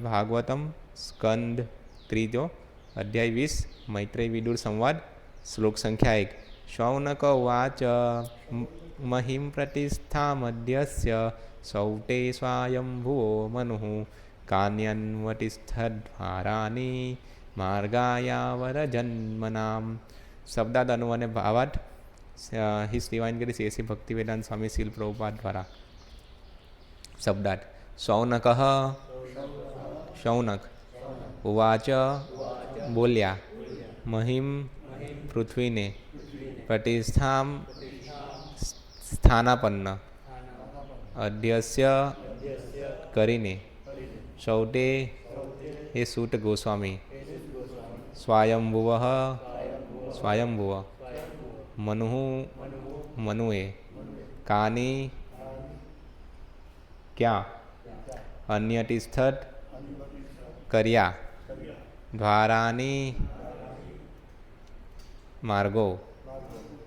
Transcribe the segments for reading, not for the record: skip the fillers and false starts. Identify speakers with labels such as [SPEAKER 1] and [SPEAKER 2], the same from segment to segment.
[SPEAKER 1] ભાગવતમ સ્કંદ ત્રીજો અધ્યાય 20 મૈત્રેય વિદુર સંવાદ શ્લોક સંખ્યા 1 શૌનક ઉવાચ મહિમ પ્રતિષ્ઠામધ્યસ્ય સૌતે સ્વાયંભુવો મનુઃ કાન્યન્વતિષ્ઠદ્વારાની માર્ગાયાવરજન્મનામ. શબ્દાદ અનુ અને ભાવાર્થ હિસ ડિવાઇન ગ્રેસ એસી ભક્તિવેદાંત સ્વામી શીલ પ્રભુપાદ દ્વારા. શબ્દાર્થ શૌનક શૌનક ઉવાચ બોલ્યા મહિમ પૃથ્વીને પ્રતિષ્ઠામ સ્થાનાપન્ન અધ્યસ્ય કરીને સૌતે એ સૂત ગોસ્વામી સ્વાયંભુવ સ્વાયંભુવ મનુઃ મનુએ કાની ક્યાં અન્યતિષ્ઠત કર્યા દ્વારાની માર્ગો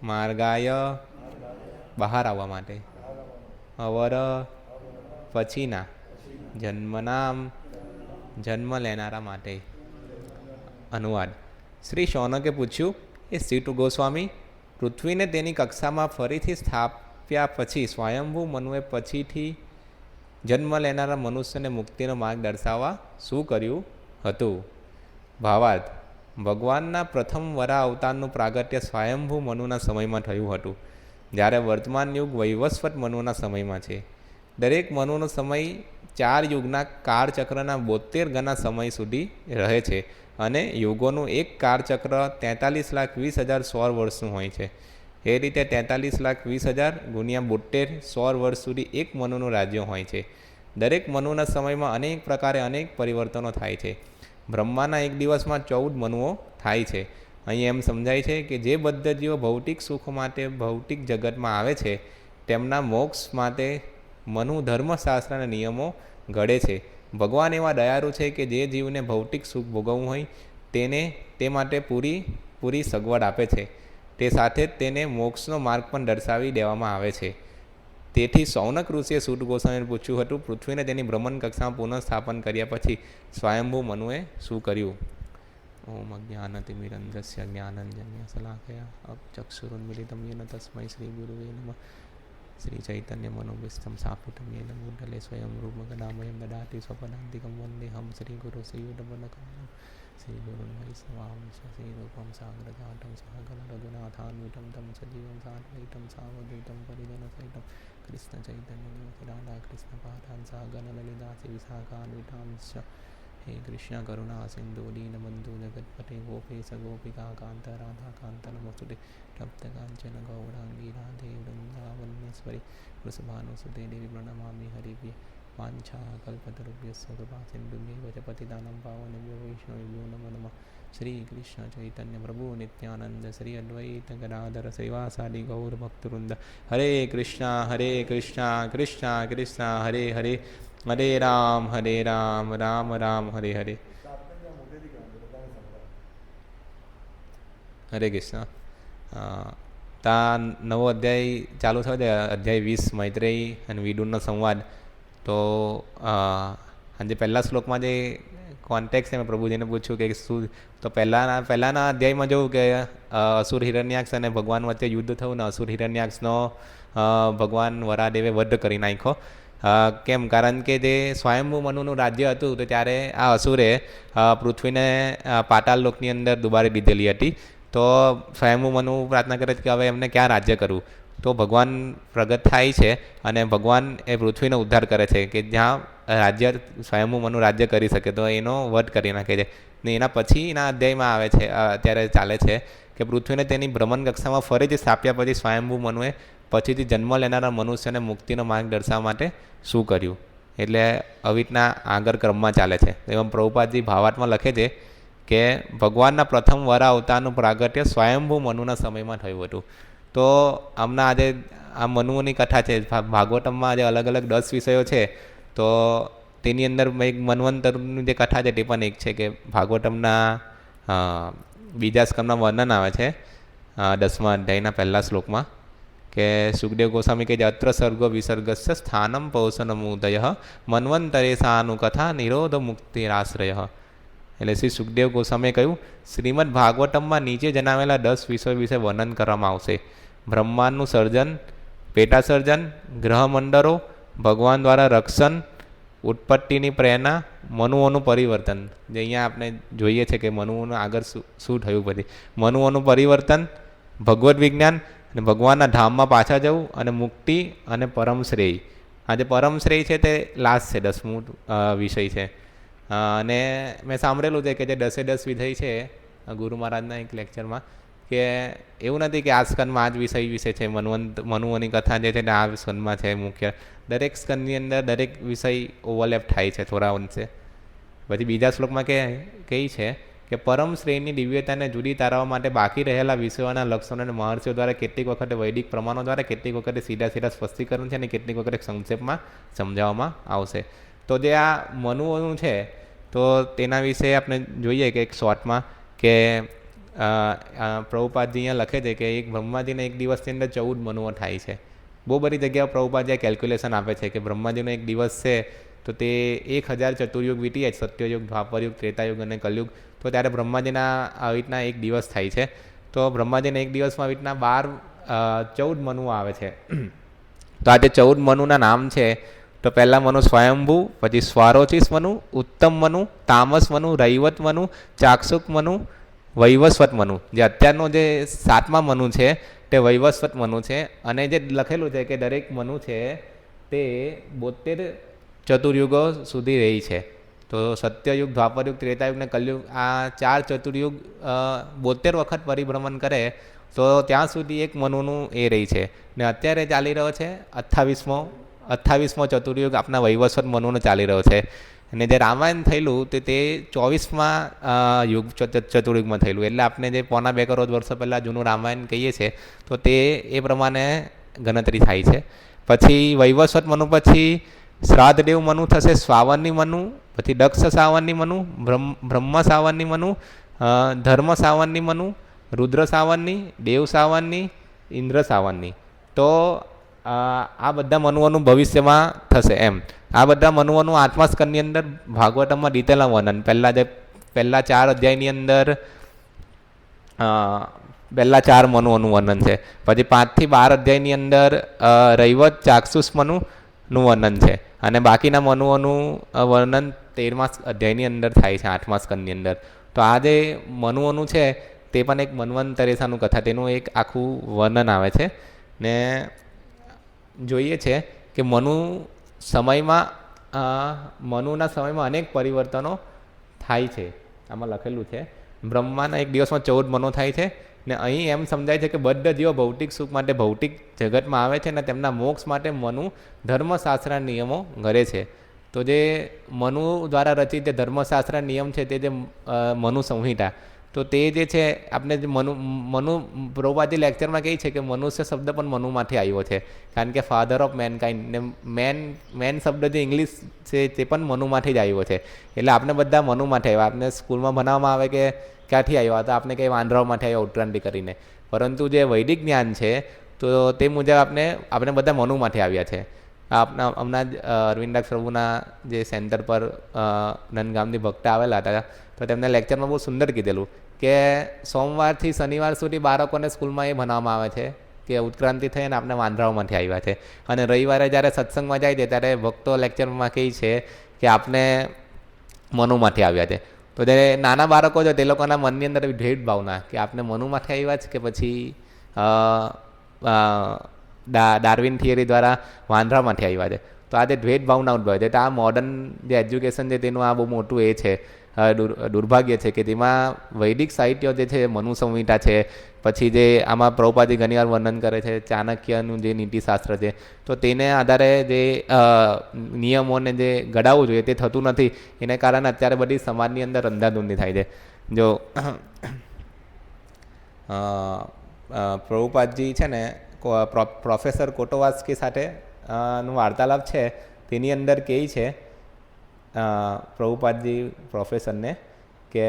[SPEAKER 1] માર્ગાય બહાર આવવા માટે અવર પછીના જન્મનામ જન્મ લેનારા માટે. અનુવાદ. શ્રી શૌનકે પૂછ્યું, એ સીટ ગોસ્વામી, પૃથ્વીને તેની કક્ષામાં ફરીથી સ્થાપ્યા પછી સ્વયંભૂ મનુએ પછીથી જન્મ લેનારા મનુષ્યને મુક્તિનો માર્ગ દર્શાવવા શું કર્યું હતું? ભાવાર્થ. ભગવાનના પ્રથમ વરા અવતારનું પ્રાગટ્ય સ્વયંભૂ મનુના સમયમાં થયું હતું, જ્યારે વર્તમાન યુગ વૈવસ્વત મનુના સમયમાં છે. દરેક મનુનો સમય 4 યુગના કાળચક્રના 72 ગણા સમય સુધી રહે છે અને યુગોનું એક કાળચક્ર 43,20,000 સૌર વર્ષનું હોય છે. એ રીતે 43,20,000 ગુણ્યા 72 100 વર્ષ સુધી એક મનુનું રાજ્ય હોય છે. દરેક મનુના સમયમાં અનેક પ્રકારે અનેક પરિવર્તનો થાય છે. બ્રહ્માના એક દિવસમાં 14 મનુઓ થાય છે. અહીં એમ સમજાય છે કે જે પદ્ધતિઓ ભૌતિક સુખ માટે ભૌતિક જગતમાં આવે છે તેમના મોક્ષ માટે મનુ ધર્મશાસ્ત્રના નિયમો ઘડે છે. ભગવાન એવા દયાળુ છે કે જે જીવને ભૌતિક સુખ ભોગવવું હોય તેને તે માટે પૂરી સગવડ આપે છે. તે સાથે જ તેને મોક્ષનો માર્ગ પણ દર્શાવી દેવામાં આવે છે. તેથી શૌનક ઋષિએ સૂત ગોસ્વામીને પૂછ્યું હતું, પૃથ્વીને તેની ભ્રમણ કક્ષામાં પુનઃસ્થાપન કર્યા પછી સ્વયંભૂ મનુએ શું કર્યું? ઓમ અજ્ઞાનતિમિરંધસ્ય જ્ઞાનંજન્ય શલાકયા ચક્ષુરુન્મિલિતમ યેન તસ્મૈ શ્રી ગુરુવે નમઃ. શ્રી ચૈતન્ય મનોભીષ્ટમ સ્થાપિતમ યેન ભૂતલે સ્વયં રૂપમગદામયં દદાતિ સ્વપદાન્તિકં વન્દેહં શ્રી ગુરુ શ્રીયુતપદકમલં શ્રી ગુરુન વૈષ્ણવાંશ શ્રી રૂપમ સાગ્રજાતમ સહગણ રઘુનાથાન્વિતમ તમ સજીવમ સાદ્વૈતમ સાવધૂતમ પરિજનસહિતમ કૃષ્ણ ચૈતન્ય દેવકી રાધા કૃષ્ણ પાદાન સહગણ લલિતાસી વિશાખાન્વિતાંશ. હે કૃષ્ણ કરુણા સિંધુ દીનબંધુ જગતપતે ગોપેશ ગોપિકા કાંત રાધા કાંત નમસ્તુતે તપ્ત કાંચન ગૌરાંગી રાધે વૃંદાવનેશ્વરી વૃષભાનુસુતે દેવી પ્રણમામિ હરિભ્ય વાંછા કલ્પતરુભ્યસ્ય કૃપા સિંધુભ્યૈવ ચ પતિતાનાં પાવનેભ્યો વૈષ્ણવેભ્યો નમો નમઃ. શ્રી કૃષ્ણ ચૈતન્ય પ્રભુ નિત્યાનંદ શ્રી અદ્વૈત ગદાધર શ્રીવાસાદિ ગૌર ભક્તવૃંદ. હરે કૃષ્ણ કૃષ્ણ કૃષ્ણ હરે હરે હરે રામ રામ રામ હરે હરે. હરે કૃષ્ણ. તા નવો અધ્યાય ચાલુ થયો છે, અધ્યાય 20 મૈત્રેયી અને વિદુરનો સંવાદ. તો આજે પહેલા શ્લોકમાં જે કોન્ટેક્ટ છે મેં પ્રભુજીને પૂછ્યું કે શું, તો પહેલાના અધ્યાયમાં જોયું કે અસુર હિરણ્યાક્ષ અને ભગવાન વચ્ચે યુદ્ધ થયું ને અસુર હિરણ્યાક્ષનો ભગવાન વરાદેવે વધ કરી નાખ્યો. કેમ? કારણ કે જે સ્વયંભૂ મનુનું રાજ્ય હતું તો ત્યારે આ અસુરે પૃથ્વીને પાતાળ લોકની અંદર દુબારી દીધેલી હતી. તો સ્વયંભૂ મનુ પ્રાર્થના કરે છે કે હવે એમને ક્યાં રાજ્ય કરવું? તો ભગવાન પ્રગટ થાય છે અને ભગવાન એ પૃથ્વીનો ઉદ્ધાર કરે છે કે જ્યાં રાજ્ય સ્વયંભૂ મનુ રાજ્ય કરી શકે, તો એનો વધ કરી નાખે છે. ને એના પછીના અધ્યાયમાં આવે છે, અત્યારે ચાલે છે કે પૃથ્વીને તેની ભ્રમણ કક્ષામાં ફરીથી સ્થાપ્યા પછી સ્વયંભૂ મનુએ પછીથી જન્મ લેનારા મનુષ્યને મુક્તિનો માર્ગ દર્શાવવા માટે શું કર્યું. એટલે આવી રીતના આગળ ક્રમમાં ચાલે છે. એમ પ્રભુપાદજી ભાવાર્થમાં લખે છે કે ભગવાનના પ્રથમ વરા અવતારનું પ્રાગટ્ય સ્વયંભૂ મનુના સમયમાં થયું હતું. તો હમણાં આજે આ મનુઓની કથા છે. ભાગવતમમાં આજે અલગ અલગ 10 વિષયો છે. તો તેની અંદર એક મન્વંતરની જે કથા છે તે પણ એક છે કે ભાગવતમના બીજા સ્કંદમાં વર્ણન આવે છે 10મા અધ્યાયના પહેલા શ્લોકમાં કે સુખદેવ ગોસ્વામી કહે છે અત્ર સર્ગો વિસર્ગસ્ય સ્થાનમ પૌષણમુદય મન્વંતરેશાનુકથા નિરોધ મુક્તિરાશ્રય. એટલે શ્રી સુખદેવ ગોસ્વામીએ કહ્યું શ્રીમદ ભાગવતમમાં નીચે જણાવેલા 10 વિષયો વિશે વર્ણન કરવામાં આવશે. બ્રહ્માંડનું સર્જન, પેટા સર્જન, ગ્રહમંડળો, ભગવાન દ્વારા રક્ષણ, ઉત્પત્તિની પ્રેરણા, મનુઓનું પરિવર્તન. જે અહીંયા આપણે જોઈએ છે કે મનુઓનું આગળ શું થયું પછી. મનુઓનું પરિવર્તન, ભગવદ્ વિજ્ઞાન અને ભગવાનના ધામમાં પાછા જવું અને મુક્તિ અને પરમ શ્રેય. આ જે પરમ શ્રેય છે તે લાસ્ટ છે, 10મું વિષય છે. અને મેં સાંભળેલું છે કે જે 10 વિષય છે ગુરુ મહારાજના એક લેક્ચરમાં, કે એવું નથી કે આ સ્કંદમાં આ જ વિષય વિશે છે. મનુઓની કથા જે છે તે આ સ્કંદમાં છે મુખ્ય. દરેક સ્કંદની અંદર દરેક વિષય ઓવરલેપ થાય છે થોડા અંશે. પછી બીજા શ્લોકમાં કહે છે કે પરમ શ્રેયની દિવ્યતાને જુદી તારવા માટે બાકી રહેલા વિષયોના લક્ષણો અને મહર્ષિઓ દ્વારા કેટલીક વખતે વૈદિક પ્રમાણો દ્વારા, કેટલીક વખતે સીધા સ્પષ્ટીકરણ છે અને કેટલીક વખતે સંક્ષેપમાં સમજાવવામાં આવશે. તો જે આ મનુઓનું છે તો તેના વિશે આપણે જોઈએ કે એક શોર્ટમાં કે પ્રભુપાદજી અહીંયા લખે છે કે એક બ્રહ્માજીને એક દિવસની અંદર 14 મનુઓ થાય છે. બહુ બધી જગ્યાએ પ્રભુપાદજી કેલ્ક્યુલેશન આપે છે કે બ્રહ્માજીનો એક દિવસ છે તો તે 1000 ચતુર્યુગ વીતી જાય, સત્યયુગ, દ્વાપરયુગ, ત્રેતાયુગ અને કલયુગ. તો ત્યારે બ્રહ્માજીના આવી રીતના એક દિવસ થાય છે. તો બ્રહ્માજીના એક દિવસમાં આવી રીતના 14 મનુઓ આવે છે. તો આ જે 14 મનુના નામ છે તો પહેલા મનુ સ્વયંભૂ, પછી સ્વારોચિસ મનુ, ઉત્તમ મનુ, તામસ મનુ, રૈવત મનુ, ચાક્ષુક મનુ, વૈવસ્વત મનુ. જે અત્યારનો જે 7મા મનુ છે તે વૈવસ્વત મનુ છે. અને જે લખેલું છે કે દરેક મનુ છે તે 72 ચતુર્યુગો સુધી રહી છે. તો સત્યયુગ, દ્વાપરયુગ, ત્રેતાયુગ અને કલયુગ આ 4 ચતુર્યુગ 72 વખત પરિભ્રમણ કરે તો ત્યાં સુધી એક મનુનું એ રહી છે. ને અત્યારે ચાલી રહ્યો છે 28મો ચતુર્યુગ આપણા વૈવસ્વત મનુનો ચાલી રહ્યો છે. અને જે રામાયણ થયેલું તે 24મા યુગ ચતુર્યુગમાં થયેલું. એટલે આપણે જે 1.25 કરોડ વર્ષો પહેલાં જૂનું રામાયણ કહીએ છીએ તો તે એ પ્રમાણે ગણતરી થાય છે. પછી વૈવસ્વત મનુ પછી શ્રાદ્ધદેવ મનુ થશે, શ્રાવણની મનુ, પછી દક્ષ સાવનની મનુ, બ્રહ્મ સાવનની મનુ, ધર્મ સાવનની મનુ, રુદ્ર સાવનની, દેવ સાવનની, ઇન્દ્ર સાવનની. તો આ બધા મનુઓનું ભવિષ્યમાં થશે એમ. આ બધા મનુઓનું 8મા સ્કંદની અંદર ભાગવતમમાં ડિટેલમાં વર્ણન. પહેલા 4 અધ્યાયની અંદર પહેલા 4 મનુઓનું વર્ણન છે. પછી 5 થી 12 અધ્યાયની અંદર રૈવત, ચાક્ષુષ મનુનું વર્ણન છે. અને બાકીના મનુઓનું વર્ણન 13મા અધ્યાયની અંદર થાય છે, 8મા સ્કંદની અંદર. તો આ જે મનુઓનું છે તે પણ એક મન્વંતરેશાનું કથા, તેનું એક આખું વર્ણન આવે છે. ને જોઈએ છે કે મનુના સમયમાં અનેક પરિવર્તનો થાય છે. આમાં લખેલું છે બ્રહ્માના એક દિવસમાં 14 મનો થાય છે. ને અહીં એમ સમજાય છે કે બધા જીવો ભૌતિક સુખ માટે ભૌતિક જગતમાં આવે છે અને તેમના મોક્ષ માટે મનુ ધર્મશાસ્ત્રના નિયમો ઘરે છે. તો જે મનુ દ્વારા રચિત જે ધર્મશાસ્ત્રના નિયમ છે તે જે મનુ સંહિતા, તો તે જે છે આપણે જે મનુ પ્રભુપાદજી લેક્ચરમાં કહે છે કે મનુષ્ય શબ્દ પણ મનુમાંથી આવ્યો છે. કારણ કે ફાધર ઓફ મેનકાઇન્ડ ને મેન શબ્દ જે ઇંગ્લિશ છે તે પણ મનુમાંથી જ આવ્યો છે. એટલે આપણે બધા મનુમાંથી આવ્યા. આપણે સ્કૂલમાં ભણાવવામાં આવે કે ક્યાંથી આવ્યા, તો આપણે કંઈ વાંદરાઓમાંથી આવ્યા ઉત્ક્રાંતિ કરીને. પરંતુ જે વૈદિક જ્ઞાન છે તો તે મુજબ આપણે બધા મનુમાંથી આવ્યા છે. હમણાં જ અરવિંદાક્ષ પ્રભુના જે સેન્ટર પર નંદગામથી ભક્ત આવેલા હતા તો તેમના લેક્ચરમાં બહુ સુંદર કીધેલું કે સોમવારથી શનિવાર સુધી બાળકોને સ્કૂલમાં એ ભણાવવામાં આવે છે કે ઉત્ક્રાંતિ થઈ અને આપણે વાંદરાઓમાંથી આવ્યા છે. અને રવિવારે જ્યારે સત્સંગમાં જાય છે ત્યારે ભક્તો લેક્ચરમાં કહે છે કે આપણે મનુમાંથી આવ્યા છે. તો જ્યારે નાના બાળકો છે તે લોકોના મનની અંદર ભેદ ભાવના કે આપણે મનુમાંથી આવ્યા છે કે પછી ડાર્વિન થિયરી દ્વારા વાંદરામાંથી આવ્યા છે. તો આ જે ભેદભાવના ઉદ્ભવે છે, તો આ મોડર્ન જે એજ્યુકેશન છે તેનું આ બહુ મોટું એ છે, દુર્ભાગ્ય છે કે તેમાં વૈદિક સાહિત્ય જે છે, મનુ સંહિતા છે, પછી જે આમાં પ્રભુપાદજી ઘણીવાર વર્ણન કરે છે ચાણક્યનું જે નીતિશાસ્ત્ર છે, તો તેને આધારે જે નિયમોને જે ઘડાવવું જોઈએ તે થતું નથી. એને કારણે અત્યારે બધી સમાજની અંદર અંધાધૂંધી થાય છે. જો પ્રભુપાદજી છે ને પ્રોફેસર કોટોવાસ્કી સાથે નું વાર્તાલાપ છે તેની અંદર કહે છે પ્રભુપાદજી પ્રોફેસરને કે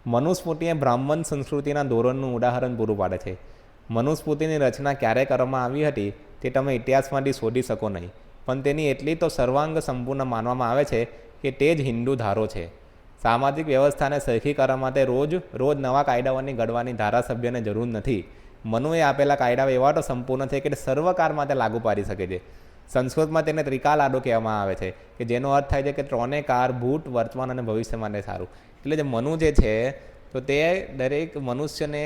[SPEAKER 1] મનુસ્મૃતિએ બ્રાહ્મણ સંસ્કૃતિના ધોરણનું ઉદાહરણ પૂરું પાડે છે. મનુસ્મૃતિની રચના ક્યારે કરવામાં આવી હતી તે તમે ઇતિહાસમાંથી શોધી શકો નહીં, પણ તેની એટલી તો સર્વાંગ સંપૂર્ણ માનવામાં આવે છે કે તે જ હિન્દુ ધારો છે. સામાજિક વ્યવસ્થાને સરખી કરવા માટે રોજ નવા કાયદાઓની ઘડવાની ધારાસભ્યને જરૂર નથી. મનુએ આપેલા કાયદાઓ એવા તો સંપૂર્ણ છે કે તે સર્વકાળ માટે લાગુ પાડી શકે છે. સંસ્કૃતમાં તેને ત્રિકાલાદો કહેવામાં આવે છે કે જેનો અર્થ થાય છે કે ત્રણેય કાળ, ભૂત, વર્તમાન અને ભવિષ્ય માટે સારું. એટલે જે મનુ જે છે તો તે દરેક મનુષ્યને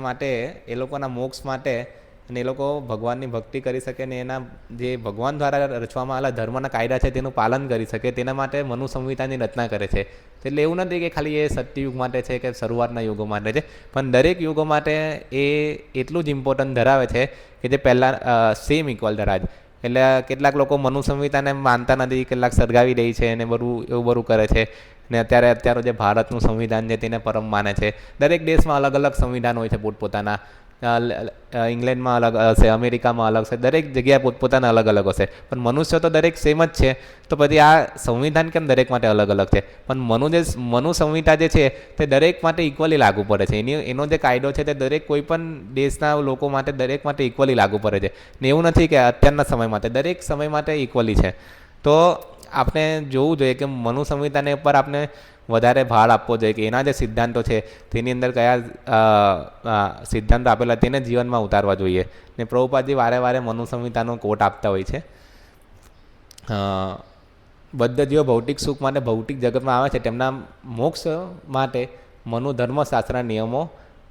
[SPEAKER 1] માટે એ લોકોના મોક્ષ માટે અને એ લોકો ભગવાનની ભક્તિ કરી શકે ને એના જે ભગવાન દ્વારા રચવામાં આવેલા ધર્મના કાયદા છે તેનું પાલન કરી શકે તેના માટે મનુ સંહિતાની રચના કરે છે. એટલે એવું નથી કે ખાલી એ સત્યયુગ માટે છે કે શરૂઆતના યુગો માટે છે, પણ દરેક યુગો માટે એ એટલું જ ઇમ્પોર્ટન્ટ ધરાવે છે કે જે પહેલાં સેમ ઇક્વલ ધરાવે. એટલે કેટલાક લોકો મનુ સંહિતાને માનતા નથી, કેટલાક સળગાવી દે છે અને એવું બધું કરે છે. ને અત્યારે જે ભારતનું સંવિધાન છે તેને પરમ માને છે. દરેક દેશમાં અલગ અલગ સંવિધાન હોય છે પોતપોતાના. ઇંગ્લેન્ડમાં અલગ હશે, અમેરિકામાં અલગ છે, દરેક જગ્યાએ પોતપોતાના અલગ અલગ હશે, પણ મનુષ્ય તો દરેક સેમ જ છે. તો પછી આ સંવિધાન કેમ દરેક માટે અલગ અલગ છે? પણ મનુ સંહિતા જે છે તે દરેક માટે ઇક્વલી લાગુ પડે છે. એનો જે કાયદો છે તે દરેક કોઈ પણ દેશના લોકો માટે દરેક માટે ઇક્વલી લાગુ પડે છે. ને એવું નથી કે અત્યારના સમય માટે, દરેક સમય માટે ઇક્વલી છે. તો આપણે જોવું જોઈએ કે મનુ સંહિતાને ઉપર આપણે વધારે ભાર આપવો જોઈએ કે એના જે સિદ્ધાંતો છે તેની અંદર કયા સિદ્ધાંતો આપેલા તેને જીવનમાં ઉતારવા જોઈએ. ને પ્રભુપાદજી વારે મનુ સંહિતાનો કોટ આપતા હોય છે. બધા જીવો ભૌતિક સુખ માટે ભૌતિક જગતમાં આવે છે તેમના મોક્ષ માટે મનુ ધર્મશાસ્ત્રના નિયમો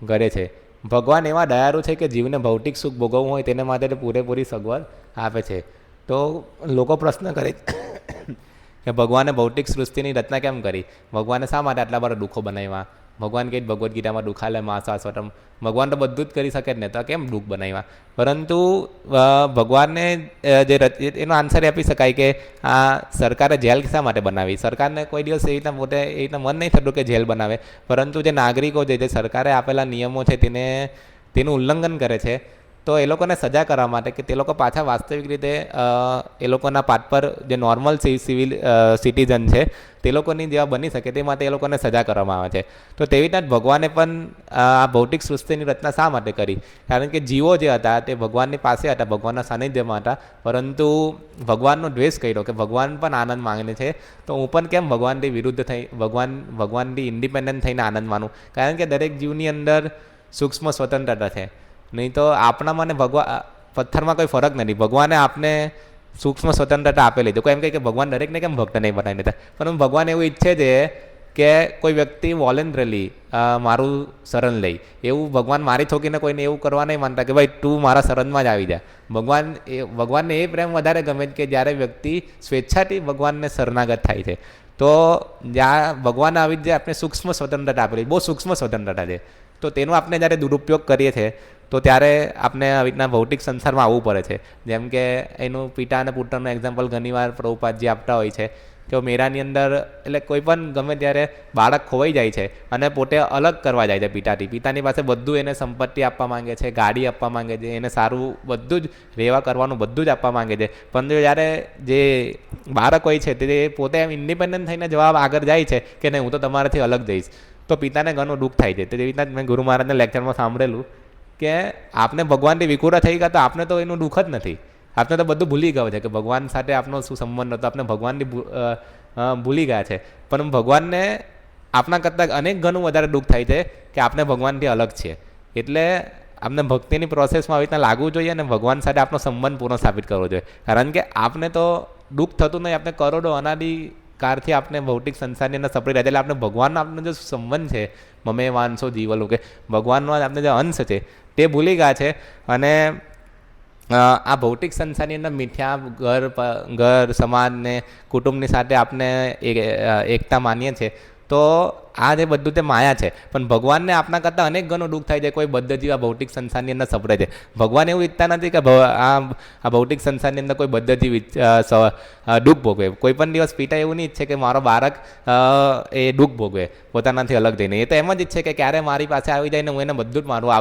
[SPEAKER 1] ઘડે છે. ભગવાન એવા દયાળુ છે કે જીવને ભૌતિક સુખ ભોગવવું હોય તેને માટે પૂરેપૂરી સગવડ આપે છે. તો લોકો પ્રશ્ન કરે કે ભગવાને ભૌતિક સૃષ્ટિની રચના કેમ કરી? ભગવાને શા માટે આટલા બધા દુઃખો બનાવ્યા? ભગવાન કંઈ ભગવદ્ ગીતામાં દુઃખાલય માસાસ્વતમ, ભગવાન તો બધું જ કરી શકે જ ને, તો કેમ દુઃખ બનાવ્યા? પરંતુ ભગવાનને જે એનો આન્સર આપી શકાય કે આ સરકારે જેલ શા માટે બનાવી? સરકારને કોઈ દિવસ એ રીતના પોતે એ રીતના મન નહીં થતું કે જેલ બનાવે, પરંતુ જે નાગરિકો જે સરકારે આપેલા નિયમો છે તેનું ઉલ્લંઘન કરે છે, તો એ લોકોને સજા કરવા માટે કે તે લોકો પાછા વાસ્તવિક રીતે એ લોકોના પાઠ પર જે નોર્મલ સિવિલ સિટીઝન છે તે લોકોની જેવા બની શકે તે માટે એ લોકોને સજા કરવામાં આવે છે. તો તેવી રીતના જ ભગવાને પણ આ ભૌતિક સૃષ્ટિની રચના શા માટે કરી? કારણ કે જીવો જે હતા તે ભગવાનની પાસે હતા, ભગવાનના સાનિધ્યમાં હતા, પરંતુ ભગવાનનો દ્વેષ કર્યો કે ભગવાન પણ આનંદ માંગે છે, તો હું પણ કેમ ભગવાનથી વિરુદ્ધ થઈ ભગવાનથી ઇન્ડિપેન્ડન્ટ થઈને આનંદ માનું? કારણ કે દરેક જીવની અંદર સૂક્ષ્મ સ્વતંત્રતા છે. નહીં તો આપણામાં ને પથ્થરમાં કોઈ ફરક નથી. ભગવાને આપને સૂક્ષ્મ સ્વતંત્રતા આપેલી. તો કોઈ એમ કહે કે ભગવાન દરેકને કેમ ભક્ત નહીં બનાવી દેતા? પરંતુ ભગવાન એવું ઈચ્છે છે કે કોઈ વ્યક્તિ વોલેન્ટરીલી મારું શરણ લે. એવું ભગવાન મારી થોકીને કોઈને એવું કરવા નહીં માનતા કે ભાઈ તું મારા શરણમાં જ આવી જા. ભગવાનને એ પ્રેમ વધારે ગમે કે જ્યારે વ્યક્તિ સ્વેચ્છાથી ભગવાનને શરણાગત થાય છે. તો જ્યાં ભગવાન આવી જ આપણે સૂક્ષ્મ સ્વતંત્રતા આપેલી, બહુ સૂક્ષ્મ સ્વતંત્રતા છે, તો તેનો આપણે જ્યારે દુરુપયોગ કરીએ છીએ તો ત્યારે આપણે આવી રીતના ભૌતિક સંસારમાં આવવું પડે છે. જેમ કે એનું પિતા અને પુત્રનું એક્ઝામ્પલ ઘણીવાર પ્રભુપાદજી આપતા હોય છે કે મેરાની અંદર એટલે કોઈ પણ ગમે ત્યારે બાળક ખોવાઈ જાય છે અને પોતે અલગ કરવા જાય છે પિતાથી. પિતાની પાસે બધું એને સંપત્તિ આપવા માંગે છે, ગાડી આપવા માંગે છે, એને સારું બધું જ રહેવા કરવાનું બધું જ આપવા માંગે છે, પણ જ્યારે જે બાળક હોય છે તે પોતે એમ ઇન્ડિપેન્ડન્ટ થઈને જવાબ આગળ જાય છે કે નહીં હું તો તમારાથી અલગ જઈશ, તો પિતાને ઘણું દુઃખ થાય છે. તો એવી રીતના મેં ગુરુ મહારાજના લેક્ચરમાં સાંભળેલું કે આપને ભગવાનથી વિખુરા થઈ ગયા તો આપને તો એનું દુઃખ જ નથી, આપણે તો બધું ભૂલી ગયો છે કે ભગવાન સાથે આપનો શું સંબંધ હતો, આપણે ભગવાનથી ભૂલી ગયા છે. પણ ભગવાનને આપણા કરતાં અનેક ગણું વધારે દુઃખ થાય છે કે આપણે ભગવાનથી અલગ છીએ. એટલે આપણે ભક્તિની પ્રોસેસમાં આવી રીતના લાગવું જોઈએ અને ભગવાન સાથે આપણો સંબંધ પૂર્ણ સ્થાપિત કરવો જોઈએ. કારણ કે આપણે તો દુઃખ થતું નહીં, આપણે કરોડો અનાદિકાળથી આપણે ભૌતિક સંસારની અંદર સપડી રહ્યા, એટલે આપણે ભગવાનનો આપણો જે સંબંધ છે મમે વાંસો જીવલો કે ભગવાનનો આપણે જે અંશ છે તે ભૂલી ગયા છે. અને આ ભૌતિક સંસારની અંદર મિથ્યા ઘર સમાજ ને કુટુંબની સાથે આપણે એકતા માનીએ છીએ, તો આ જે બધું તે માયા છે. પણ ભગવાનને આપણા કરતાં અનેક ગણું દુઃખ થાય છે કોઈ બદ્ધ જીવ આ ભૌતિક સંસારની અંદર સપડે છે. ભગવાન એવું ઈચ્છતા નથી કે આ ભૌતિક સંસારની અંદર કોઈ બદ્ધ જીવ દુઃખ ભોગવે. કોઈ પણ દિવસ પિતા એવું નહીં ઈચ્છે કે મારો બાળક એ દુઃખ ભોગવે પોતાનાથી અલગ થઈને. એ તો એમ જ ઈચ્છે કે ક્યારે મારી પાસે આવી જાય ને હું એને બધું જ મારું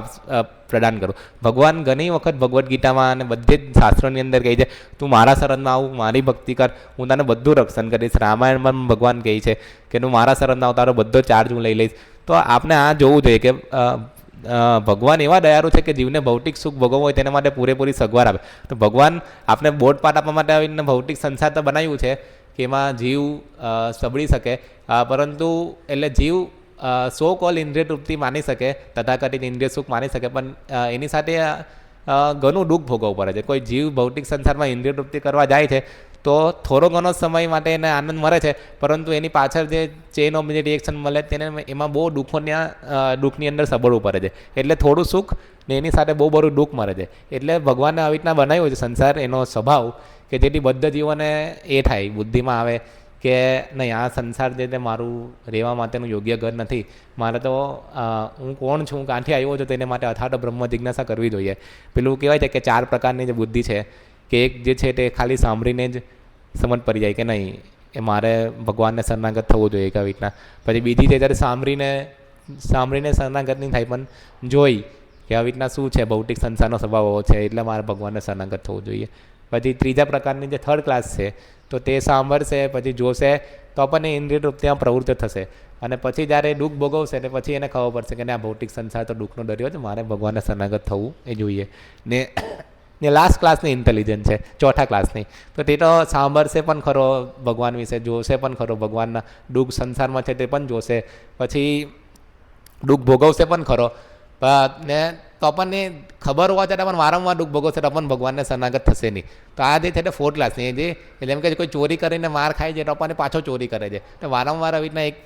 [SPEAKER 1] પ્રદાન કરું. ભગવાન ઘણી વખત ભગવદ્ ગીતામાં અને બધી જ શાસ્ત્રોની અંદર કહે છે તું મારા શરણમાં આવું, મારી ભક્તિ કર, હું તને બધું રક્ષણ કરીશ. રામાયણમાં ભગવાન કહે છે કે તું મારા શરણમાં આવ, તારો બધો ચાર્જ હું લઈ લઈશ. તો આપણે આ જોવું જોઈએ કે ભગવાન એવા દયાળુ છે કે જીવને ભૌતિક સુખ ભોગવવું હોય તેના માટે પૂરેપૂરી સગવડ આપે. તો ભગવાન આપણે બોટ પાઠ આપવા માટે આવીને ભૌતિક સંસાર તો બનાવ્યું છે કે એમાં જીવ સબળી શકે, પરંતુ એટલે જીવ સો કોલ ઇન્દ્રિય તૃપ્તિ માની શકે, તથાકથિત ઇન્દ્રિય સુખ માની શકે, પણ એની સાથે ઘણું દુઃખ ભોગવવું પડે છે. કોઈ જીવ ભૌતિક સંસારમાં ઇન્દ્રિય તૃપ્તિ કરવા જાય છે તો થોડો ઘણો સમય માટે એને આનંદ મળે છે, પરંતુ એની પાછળ જે ચેન ઓફ રિએક્શન મળે તેને એમાં બહુ દુઃખની અંદર સબળવું પડે છે. એટલે થોડું સુખ ને એની સાથે બહુ બધું દુઃખ મળે છે. એટલે ભગવાને આવી રીતના બનાવ્યો છે સંસાર, એનો સ્વભાવ, કે જેથી બધા જીવોને એ થાય, બુદ્ધિમાં આવે કે નહીં, આ સંસાર જે તે મારું રહેવા માટેનું યોગ્ય ઘર નથી, મારે તો હું કોણ છું, ક્યાંથી આવ્યો છું, તેને માટે અથાતો બ્રહ્મ જિજ્ઞાસા કરવી જોઈએ. પેલું કહેવાય છે કે 4 પ્રકારની જે બુદ્ધિ છે, કે એક જે છે તે ખાલી સાંભળીને જ સમજ પડી જાય કે નહીં એ મારે ભગવાનને શરણાગત થવું જોઈએ કે આવી રીતના. પછી બીજી છે ત્યારે સાંભળીને શરણાગત નહીં થાય, પણ જોઈ કે આવી રીતના શું છે, ભૌતિક સંસારનો સ્વભાવ છે, એટલે મારે ભગવાનને શરણાગત થવું જોઈએ. પછી ત્રીજા પ્રકારની જે 3rd ક્લાસ છે, તો તે સાંભળશે, પછી જોશે, તો પણ એ ઇન્દ્રિય તૃપ્તિમાં પ્રવૃત્ત થશે, અને પછી જ્યારે દુઃખ ભોગવશે ને પછી એને ખબર પડશે કે આ ભૌતિક સંસાર તો દુઃખનો દરિયો છે, મારે ભગવાનને શરણાગત થવું એ જોઈએ. ને લાસ્ટ ક્લાસની ઇન્ટેલિજન્સ છે, 4થા ક્લાસની, તો તે તો સાંભળશે પણ ખરો ભગવાન વિશે, જોશે પણ ખરો ભગવાનના દુઃખ સંસારમાં છે તે પણ જોશે, પછી દુઃખ ભોગવશે પણ ખરો, ને તો પણ એ ખબર હોવા છતાં પણ વારંવાર દુઃખ ભોગવશે તો પણ ભગવાનને શરણાગત થશે નહીં. તો આ જે છે તે 4th ક્લાસની, જે જેમ કે કોઈ ચોરી કરીને માર ખાય છે તો પણ પાછો ચોરી કરે છે, તો વારંવાર આવી રીતના એક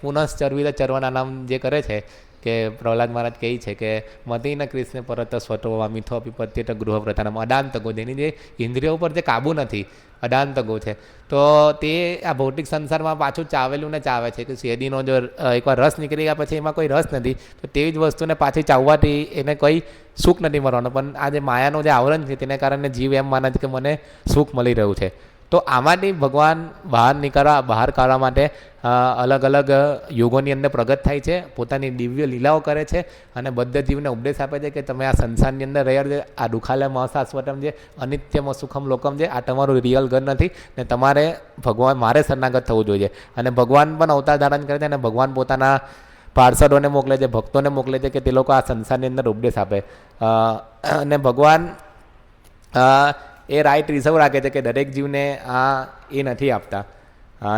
[SPEAKER 1] ચરવાના નામ જે કરે છે, કે પ્રહલાદ મહારાજ કહે છે કે મતીન કૃષ્ણ પરત સ્વટોવા મીઠો પીપત્ય ગૃહ પ્રધાનમ અદાંતગો, જેની જે ઇન્દ્રિયો ઉપર જે કાબુ નથી, અદાંતગો છે, તો તે આ ભૌતિક સંસારમાં પાછું ચાવેલું ને ચાવે છે. કે શેરડીનો જો એકવાર રસ નીકળી ગયા પછી એમાં કોઈ રસ નથી, તો તેવી જ વસ્તુને પાછી ચાવવાથી એને કોઈ સુખ નથી મળવાનું, પણ આ જે માયાનું જે આવરણ છે તેને કારણે જીવ એમ માને છે કે મને સુખ મળી રહ્યું છે. તો આમાંથી ભગવાન બહાર કાઢવા માટે અલગ અલગ યોગોની અંદર પ્રગટ થાય છે, પોતાની દિવ્ય લીલાઓ કરે છે, અને બધા જીવને ઉપદેશ આપે છે કે તમે આ સંસારની અંદર રહ્યા છે, આ દુખાલે મહાશાશ્વતમ છે, અનિત્યમ સુખમ લોકમ છે, આ તમારું રિયલ ઘર નથી, ને તમારે મારે શરણાગત થવું જોઈએ. અને ભગવાન પણ અવતાર ધારણ કરે છે, અને ભગવાન પોતાના પાર્ષદોને મોકલે છે, ભક્તોને મોકલે છે કે તે લોકો આ સંસારની અંદર ઉપદેશ આપે. અને ભગવાન એ રાઈટ રિઝર્વ રાખે છે કે દરેક જીવને એ નથી આપતા.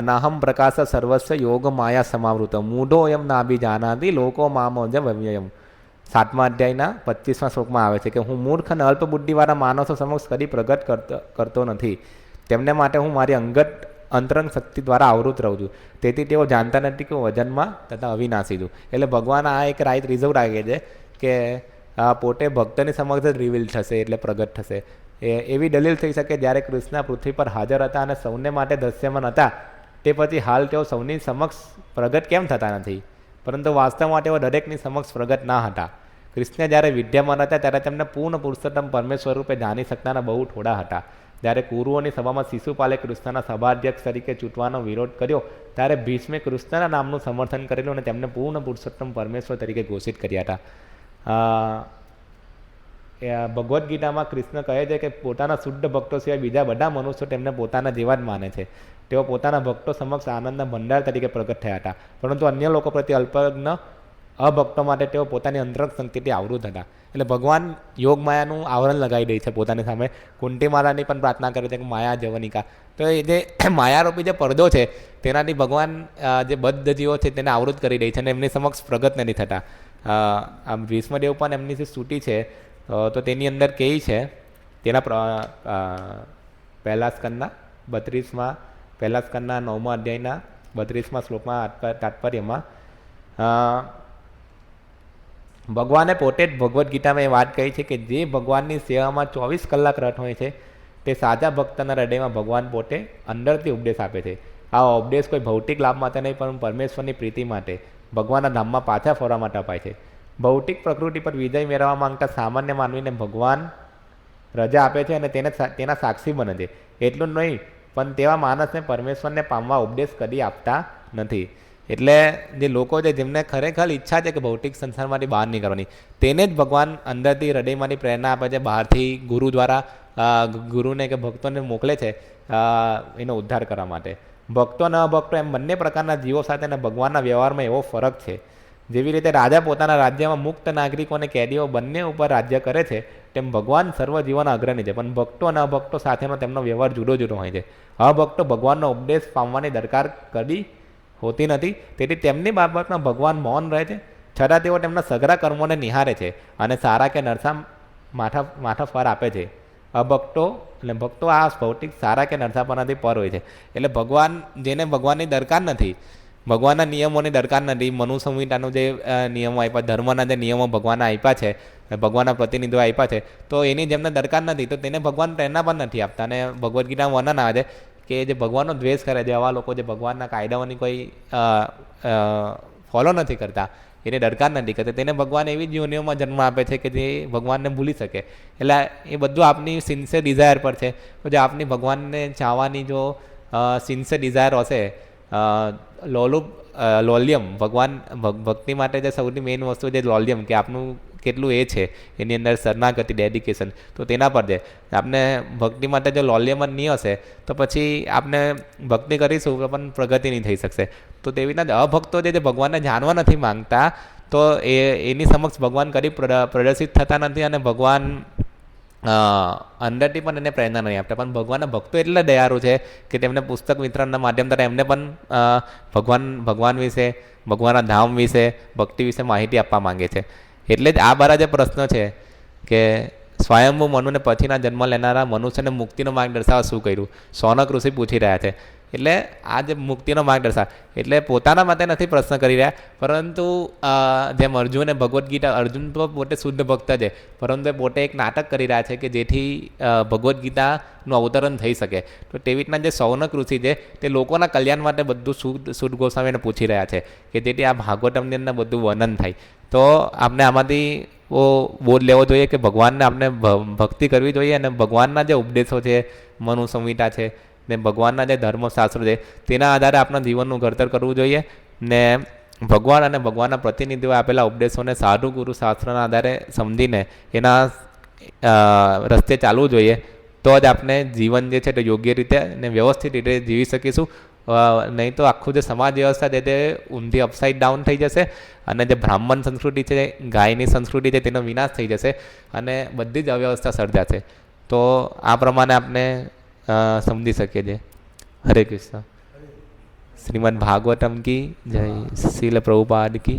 [SPEAKER 1] નાહમ પ્રકાશ સર્વસ્વ યોગ માયા સમાવૃત મૂઢો એમ નાભી જાનાતી લોકો મામોજ વ્યયમ. 7મા અધ્યાયના 25મા શ્લોકમાં આવે છે કે હું મૂર્ખ અને અલ્પ બુદ્ધિવાળા માણસો સમક્ષ કદી પ્રગટ કરતો નથી, તેમને માટે હું મારી અંગત અંતરંગ શક્તિ દ્વારા આવૃત રહું છું, તેથી તેઓ જાણતા નથી કે હું વજનમાં તથા અવિનાશી છું. એટલે ભગવાન આ એક રાઈટ રિઝર્વ રાખે છે કે પોતે ભક્તની સમક્ષ જ રિવીલ થશે, એટલે પ્રગટ થશે. એવી દલીલ થઈ શકે જ્યારે કૃષ્ણ પૃથ્વી પર હાજર હતા અને સૌને માટે દૃશ્યમાન હતા, તે પછી હાલ તેઓ સૌની સમક્ષ પ્રગટ કેમ થતા નથી? પરંતુ વાસ્તવમાં તેઓ દરેકની સમક્ષ પ્રગટ ના હતા. કૃષ્ણ જ્યારે વિદ્યામાન હતા ત્યારે તેમને પૂર્ણ પુરુષોત્તમ પરમેશ્વર રૂપે જાણી શકતાના બહુ થોડા હતા. જ્યારે કુરુઓની સભામાં શિશુપાલે કૃષ્ણના સભાધ્યક્ષ તરીકે ચૂંટવાનો વિરોધ કર્યો, ત્યારે ભીષ્મે કૃષ્ણના નામનું સમર્થન કરેલું અને તેમને પૂર્ણ પુરુષોત્તમ પરમેશ્વર તરીકે ઘોષિત કર્યા હતા. ભગવદ્ ગીતામાં કૃષ્ણ કહે છે કે પોતાના શુદ્ધ ભક્તો સિવાય બીજા બધા મનુષ્યો તેમને પોતાના જેવા જ માને છે. તેઓ પોતાના ભક્તો સમક્ષ આનંદના ભંડાર તરીકે પ્રગટ થયા હતા, પરંતુ અન્ય લોકો પ્રત્યે અલ્પજ્ઞ અભક્તો માટે તેઓ પોતાની અંતરંગ શક્તિથી આવૃત હતા. એટલે ભગવાન યોગ માયાનું આવરણ લગાવી દે છે પોતાની સામે. કુંતી માતાની પણ પ્રાર્થના કરે છે કે માયા જવનિકા. તો એ જે માયારૂપી જે પડદો છે તેનાથી ભગવાન જે બદ્ધ જીવો છે તેને આવૃત કરી દે છે અને એમની સમક્ષ પ્રગટ નથી થતા. આમ ભીષ્મદેવ પણ એમની જે સ્તુતિ છે તો તેની અંદર કેવી છે, તેના પહેલા સ્કંદના 9મા અધ્યાયના 32મા શ્લોકમાં તાત્પર્યમાં ભગવાને પોતે જ ભગવદ્ ગીતામાં એ વાત કહી છે કે જે ભગવાનની સેવામાં 24 કલાક રત હોય છે તે સાચા ભક્તના હૃદયમાં ભગવાન પોતે અંદરથી ઉપદેશ આપે છે. આ ઉપદેશ કોઈ ભૌતિક લાભ માટે નહીં, પણ પરમેશ્વરની પ્રીતિ માટે, ભગવાનના ધામમાં પાછા ફરવા માટે અપાય છે. ભૌતિક પ્રકૃતિ પર વિજય મેળવવા માંગતા સામાન્ય માનવીને ભગવાન રજા આપે છે અને તેના સાક્ષી બને છે. એટલું જ નહીં, પણ તેવા માણસને પરમેશ્વરને પામવા ઉપદેશ કદી આપતા નથી. એટલે જે લોકો છે જેમને ખરેખર ઈચ્છા છે કે ભૌતિક સંસારમાંથી બહાર નીકળવાની, તેને જ ભગવાન અંદરથી હૃદયમાંથી પ્રેરણા આપે છે, બહારથી ગુરુ દ્વારા ગુરુને કે ભક્તોને મોકલે છે એનો ઉદ્ધાર કરવા માટે. ભક્તો અને અભક્તો એમ બંને પ્રકારના જીવો સાથે ભગવાનના વ્યવહારમાં એવો ફરક છે. જેવી રીતે રાજા પોતાના રાજ્યમાં મુક્ત નાગરિકો અને કેદીઓ બંને ઉપર રાજ્ય કરે છે, તેમ ભગવાન સર્વ જીવન અગ્રણી છે. પણ ભક્તો અને અભક્તો સાથેનો તેમનો વ્યવહાર જુદો જુદો હોય છે. અભક્તો ભગવાનનો ઉપદેશ પામવાની દરકાર કદી હોતી નથી, તેથી તેમની બાબતમાં ભગવાન મૌન રહે છે. છતાં તેઓ તેમના સઘળા કર્મોને નિહાળે છે અને સારા કે નરસા માથા ફળ આપે છે. અભક્તો એટલે ભક્તો આ ભૌતિક સારા કે નરસાપણાથી પર હોય છે. એટલે ભગવાન, જેને ભગવાનની દરકાર નથી, ભગવાનના નિયમોની દરકાર નથી, મનુ સંહિતાનું જે નિયમો આપ્યા, ધર્મના જે નિયમો ભગવાને આપ્યા છે, ભગવાનના પ્રતિનિધિઓ આપ્યા છે, તો એની જેમને દરકાર નથી, તો તેને ભગવાન પ્રેરણા પણ નથી આપતા. અને ભગવદ્ ગીતામાં વર્ણન આવે છે કે જે ભગવાનનો દ્વેષ કરે છે, આવા લોકો જે ભગવાનના કાયદાઓની કોઈ ફોલો નથી કરતા, એને દરકાર નથી કરતા, તેને ભગવાન એવી જ યોનિઓમાં જન્મ આપે છે કે જે ભગવાનને ભૂલી શકે. એટલે એ બધું આપની સિન્સિયર ડિઝાયર પર છે. તો જે આપની ભગવાનને ચાહવાની જો સિન્સિયર ડિઝાયર હશે, લોલ્યમ, ભગવાન ભક્તિ માટે જે સૌથી મેઇન વસ્તુ છે લોલ્યમ, કે આપનું કેટલું એ છે એની અંદર શરણાગતિ, ડેડિકેશન, તો તેના પર છે. આપને ભક્તિ માટે જો લોલ્યમ જ નહીં હશે તો પછી આપણે ભક્તિ કરીશું પણ પ્રગતિ નહીં થઈ શકશે. તો તેવી રીતના અભક્તો જે ભગવાનને જાણવા નથી માંગતા, તો એની સમક્ષ ભગવાન કદી પ્રદર્શિત થતા નથી અને ભગવાન અંદરથી પણ એને પ્રેરણા નહીં આપતા. પણ ભગવાનના ભક્તો એટલે દયાળુ છે કે તેમને પુસ્તક વિતરણના માધ્યમ દ્વારા એમને પણ ભગવાન વિશે, ભગવાનના ધામ વિશે, ભક્તિ વિશે માહિતી આપવા માંગે છે. એટલે જ આ બારા જે પ્રશ્નો છે કે સ્વયંભૂ મનુને પછીના જન્મ લેનારા મનુષ્યને મુક્તિનો માર્ગ દર્શાવવા શું કર્યું, શૌનક ઋષિ પૂછી રહ્યા છે. એટલે આ જે મુક્તિનો માર્ગ દર્શાવ, એટલે પોતાના માટે નથી પ્રશ્ન કરી રહ્યા, પરંતુ જેમ અર્જુને ભગવદ્ ગીતા, અર્જુન તો પોતે શુદ્ધ ભક્ત છે, પરંતુ પોતે એક નાટક કરી રહ્યા છે કે જેથી ભગવદ્ ગીતાનું અવતરણ થઈ શકે. તો તેવી રીતના જે શૌનક ઋષિ છે તે લોકોના કલ્યાણ માટે બધું શુદ્ધ ગોસ્વામીને પૂછી રહ્યા છે કે જેથી આ ભાગવતમની અંદર બધું વર્ણન થાય. તો આપણે આમાંથી બોધ લેવો જોઈએ કે ભગવાનને આપણે ભક્તિ કરવી જોઈએ અને ભગવાનના જે ઉપદેશો છે, મનુ સંહિતા છે ને ભગવાનના જે ધર્મશાસ્ત્રો છે તેના આધારે આપણા જીવનનું ઘડતર કરવું જોઈએ. ને ભગવાન અને ભગવાનના પ્રતિનિધિઓ આપેલા ઉપદેશોને સાધુ ગુરુ શાસ્ત્રના આધારે સમજીને એના રસ્તે ચાલવું જોઈએ. તો જ આપણે જીવન જે છે તે યોગ્ય રીતે અને વ્યવસ્થિત રીતે જીવી શકીશું. નહીં તો આખું જે સમાજ વ્યવસ્થા છે તે ઊંધી અપસાઇડ ડાઉન થઈ જશે અને જે બ્રાહ્મણ સંસ્કૃતિ છે, ગાયની સંસ્કૃતિ છે, તેનો વિનાશ થઈ જશે અને બધી જ અવ્યવસ્થા સર્જાશે. તો આ પ્રમાણે આપણે સમજી શકીએ છીએ. હરે કૃષ્ણ. શ્રીમદ ભાગવતમ કી જય. શીલ પ્રભુપાદ કી